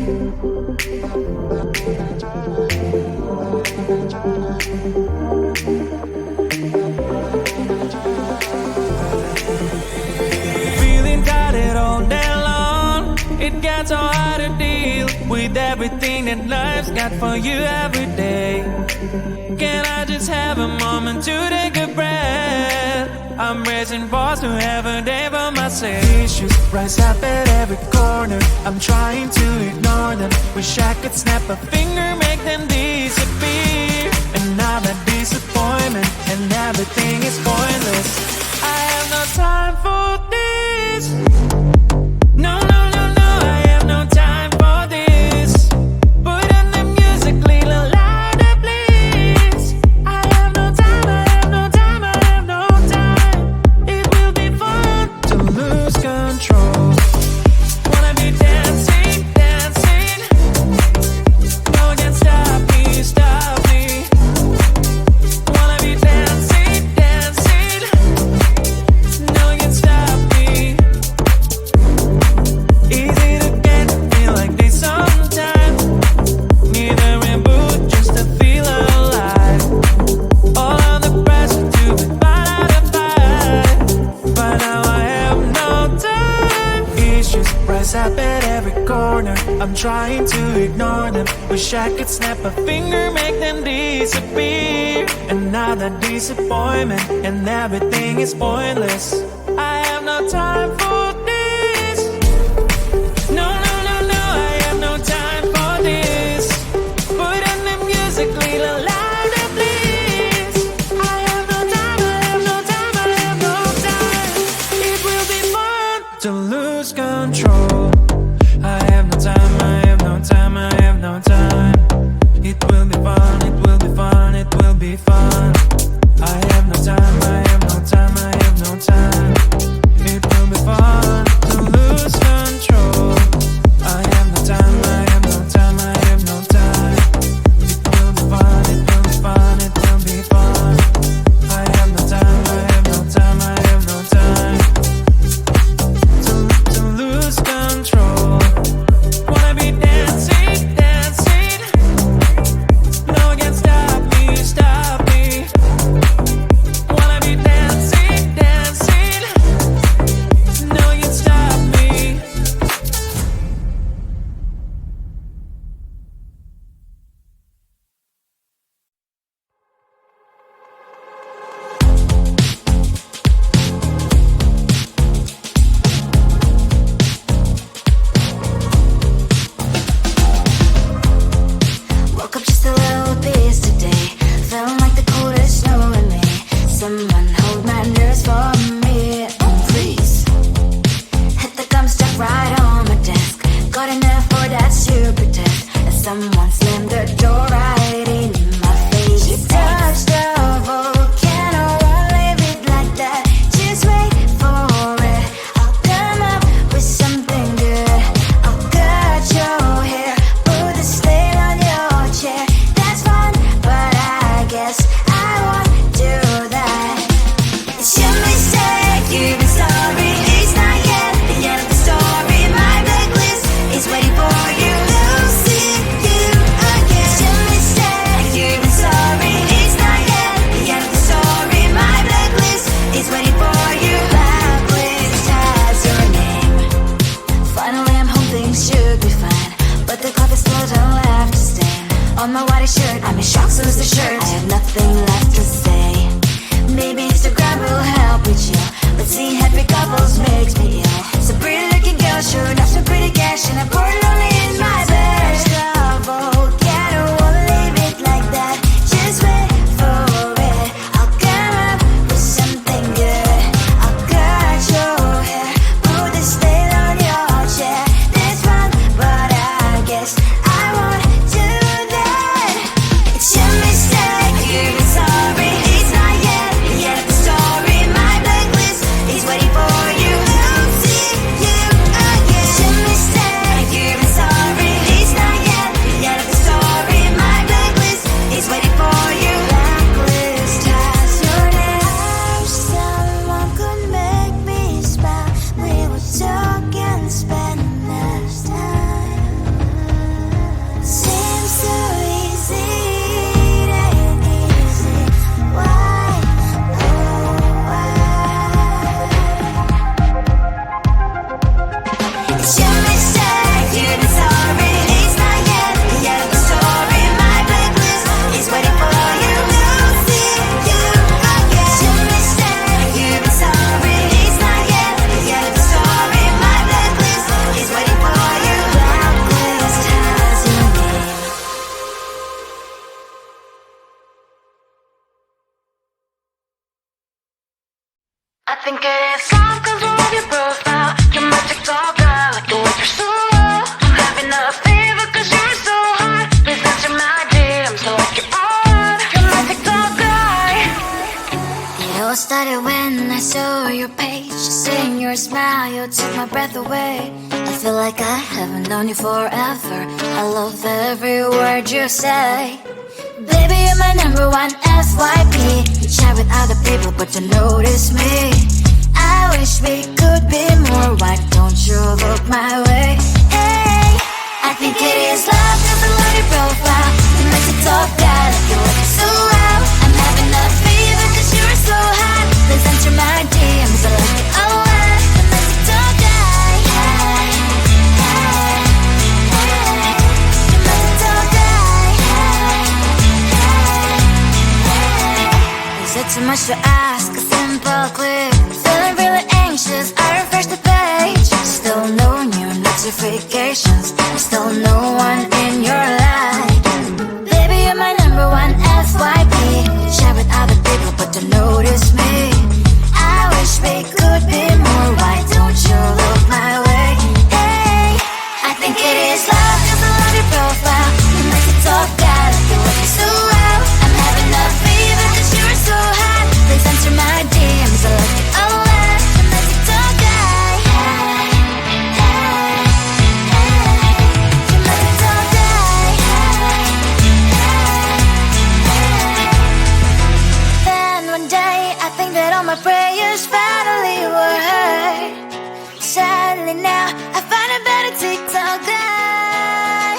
Feeling tired all day long, it gets so hard to deal with everything that life's got for you every day. Can I just have a moment to take a breath? I'm raising balls to have a day for myself. Issues rise up at every corner, I'm trying to ignore them. Wish I could snap a finger, make them disappear. And now that disappointment and everything is pointless. I have no time for this. No, no, no, no, I have no time for this. Put on the music, little louder, please. I have no time, I have no time, I have no time. It will be fun to lose control. Wanna be dancing, dancing. No one can stop me, stop me. Wanna be dancing, dancing. No one can stop me. Easy to get to feel like this sometimes. Need a reboot just to feel alive. All of the pressure to be part of the fight. But now I have no time. Issues rise up at every corner, I'm trying to ignore them. Wish I could snap a finger, make them disappear. And now that disappointment and everything is pointless. I have no time for this. No, no, no, no, I have no time for this. Put on the music, little louder, please. I have no time, I have no time, I have no time. It will be fun to lose control. I have no time, I have no time, I have no time. It will be fun, it will be fun, it will be fun. I have no time, I have no time, I have no time. It will be fun to lose control. I have no time, I have no time, I have no time. It will be fun, it will be fun, it will be fun. I have no time, I have no time, I have no time. To lose control. Wanna be dancing, dancing. No one can stop me, stop me. Wanna be dancing, dancing. No one can stop me. Woke up just a little pissed today. Feeling like the coldest snow in me. Someone hold my nerves for me. Oh, please. Hit the gum stuck right on my desk. Got enough for that super test. And someone slammed the door right in my face. You touched the volcano, won't leave it like that. Just wait for it. I'll come up with something good. I'll cut your hair, put the stain on your chair. That's fun, but I guess I won't do that. It's your mistake, you've been sorry. It's not yet the end of the story. My blacklist is waiting for you. Losing you again. It's your mistake, you've been sorry. It's not yet the end of the story. My blacklist is waiting for you. Blacklist has your name. Finally I'm home, things should be fine. But the coffee still don't have to stain on my white shirt. I'm in shock, so is the shirt. I have nothing left to say. Maybe Instagram will help with you, but seeing happy couples makes me ill. So pretty looking girl, sure enough, so pretty cash, and I pour it only in my bed. Volcano, won't leave it like that. Just wait for it. I'll come up with something good. I'll cut your hair, put the stain on your chair. That's fun, but I guess I won't do that. It's your mistake, you've been sorry. It's not yet the end of the story. My blacklist is waiting for you. Losing you again. It's your mistake, you've been sorry. think it is love 'cause I love your profile. Your magic's all got like the way you're so low. I'm having a fever 'cause you're so hot. Please answer my DMs so like you're on. Your magic's all got. It all started when I saw your page. Seeing your smile, you took my breath away. I feel like I haven't known you forever. I love every word you say. Baby, you're my number one FYP. You chat with other people, but you notice me. I wish we could be more. Why don't you look my way? Hey, I think it is love 'cause I love your profile. You make it talk bad, like you're looking so loud. I'm having a fever 'cause you're so hot. Please answer my DMs, I like it a lot. You make it talk bad. Hey, hey, hey. You make it talk bad. Is it too much to ask? A simple click. Feeling really anxious, I refresh the page. Still no new notifications. Still no one in your life. Baby, you're my number one FYP. Share with other people, but don't notice me. I wish we could be more. Why don't you look my way? Hey, I think it is love 'cause I love your profile. You make it talk bad, like you're looking so well. I'm having a fever 'cause you're so hot. Please answer my DMs, I like it a lot. You make it talk bad. Hey, hey, hey. You make it talk bad. Hey, hey, hey. Then one day I think that all my prayers finally were heard. Sadly now I find a better TikTok guy.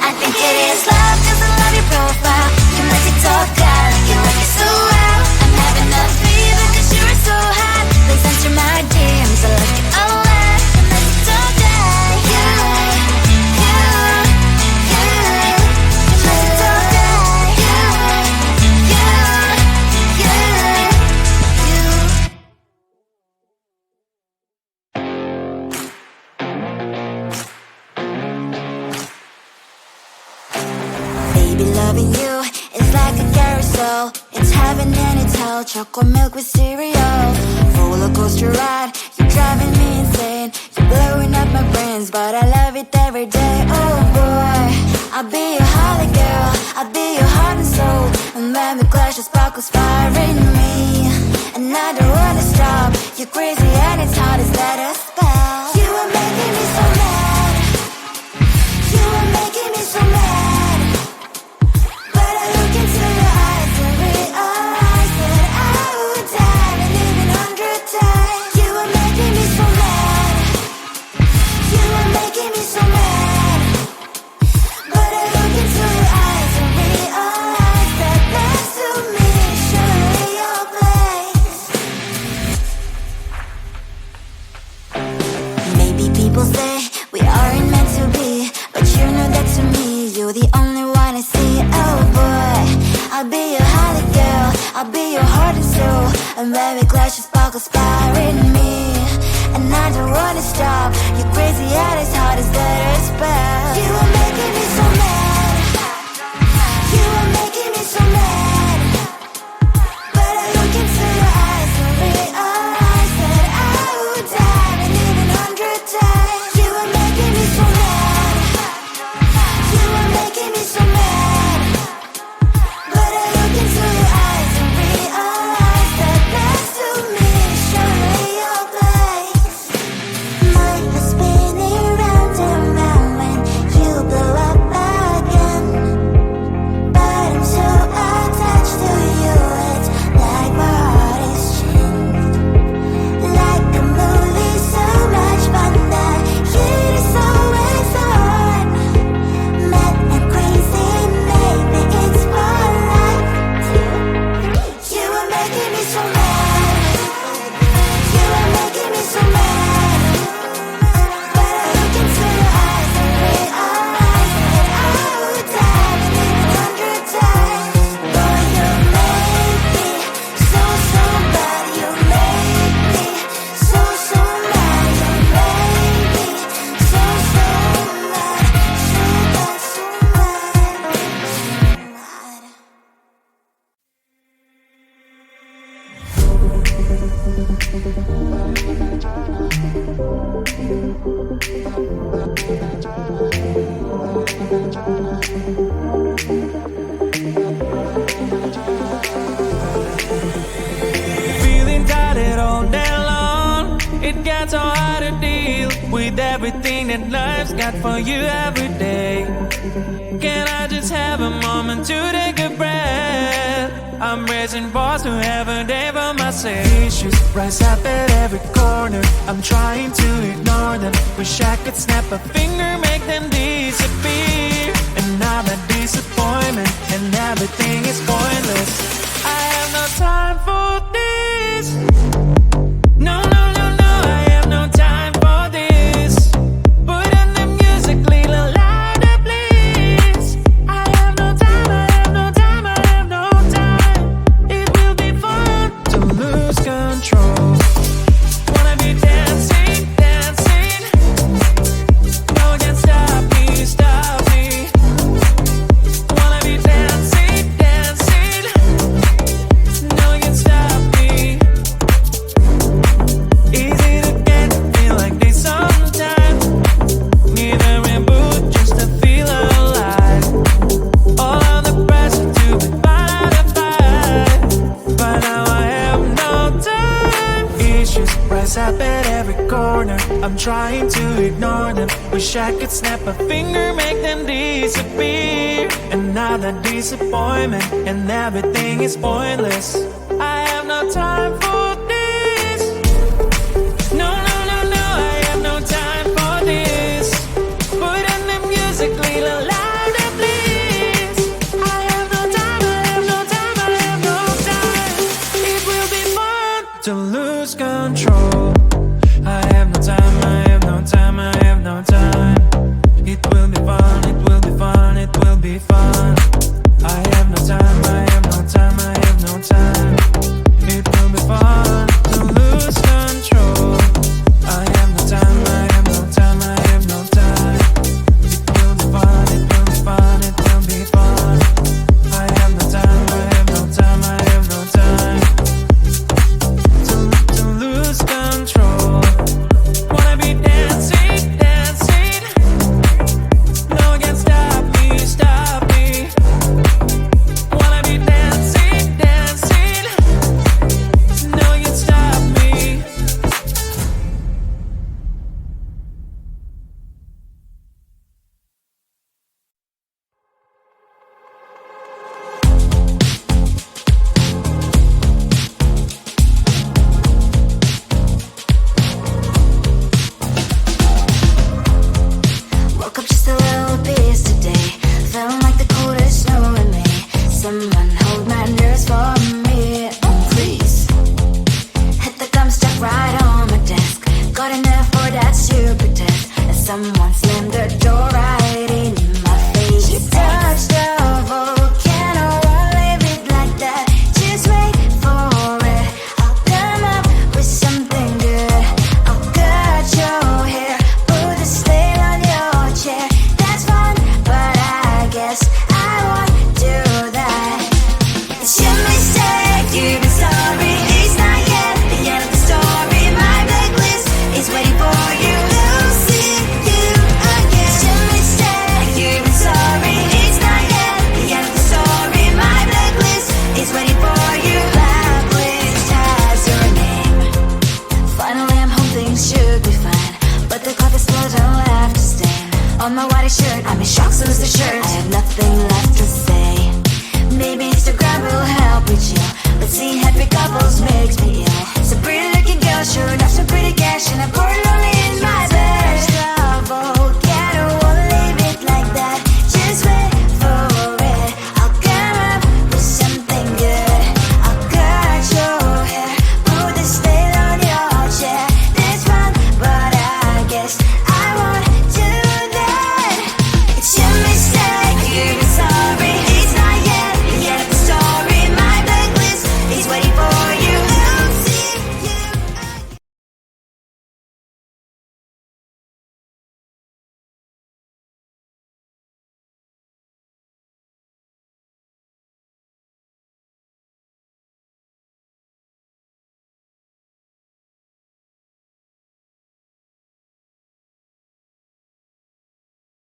I think it is love 'cause I love your profile. You make it talk bad, like you like it so well. I'm having a fever 'cause you're so hot. Please answer my DMs, I like it a lot. You make it talk bad. You make it talk bad. Baby, loving you is like a carousel. It's heaven and it's hell. Chocolate milk with cereal. Roller coaster ride, you're driving me insane. You're blowing up my brains, but I love it every day. Oh boy, I'll be your holly girl. I'll be your heart and soul. And when we clash, the sparkles fire in me. And I don't wanna stop. You're crazy and it's hard as that a spell. You are making me so mad. You are making me so mad. But I look into your eyes and realize that I would die and even 100 times. You are making me so mad. You are making me so mad. But I look into your eyes and realize that next to me is surely your place. Maybe people say we aren't meant to be, but you know that to me you're the only one I see. Oh boy, I'll be your holly girl. I'll be your heart and soul. And when we clash, the sparkles fire in me. And I don't wanna stop. You're crazy and as hard as that a spell. You are making me so mad. You are making me so mad. But I look into your eyes and realize that I would die and even 100 times. You are making me so mad. You are making me so mad. But I look into your eyes and realize that next to me is surely your place. My heart's spinning round and round when you blow so hard to deal with everything that life's got for you every day. Can I just have a moment to take a breath? I'm raising balls to have a day for myself. Issues rise up at every corner. I'm trying to ignore them. Wish I could snap a finger, make them disappear. And now that disappointment and everything is pointless. I have no time for this. No, no, no, no, I have no time for this. Put on the music, little louder, please. I have no time, I have no time, I have no time. It will be fun to lose control. Wanna be dancing, dancing. No one can stop me, stop me. Wanna be dancing, dancing. No one can stop me. Easy to get, feel like this sometimes. Need a reboot just to feel alive. All of the pressure to be out of fight. But now I have no time. Issues rise up at every corner. I'm trying to ignore them. Wish I could snap a finger, make them disappear. And now that disappointment and everything is pointless. I have no time for this. No, no, no, no, I have no time for this. Put on the music, little louder, please. I have no time, I have no time, I have no time. It will be fun to lose control. I have no time, I have no time, I have no time. It will be fun, it will be fun, it will be fun. I have no time, I have no time, I have no time. It will be fun to lose control. I have no time, I have no time, I have no time. It will be fun, it will be fun, it will be fun. I have no time, I have no time, I have no time. To lose control. Wanna be dancing, dancing. No one can stop me, stop me. Wanna be dancing, dancing. No one can stop me. Woke up just a little pissed today. Feeling like the coldest snow in me. Someone hold my nerves for me, oh please. Hit the gum stuck right on my desk. Got enough for that stupid test. And someone slammed the door right in my face. You touched a volcano, won't leave it like that. Just wait for it. I'll come up with something good. I'll cut your hair, put a slate on your chair. That's fun, but I guess I won't do that. It's your mistake, you've been sorry. It's not yet the end of the story. My blacklist is waiting for you. We'll see you again. It's your mistake, you've been sorry. It's not yet the end of the story. My blacklist is waiting for you. Blacklist has your name. Finally, I'm home, things should be fine. But the clock is still don't left to stand. On my white shirt, I'm in shock, so lose the shirt. I have nothing left to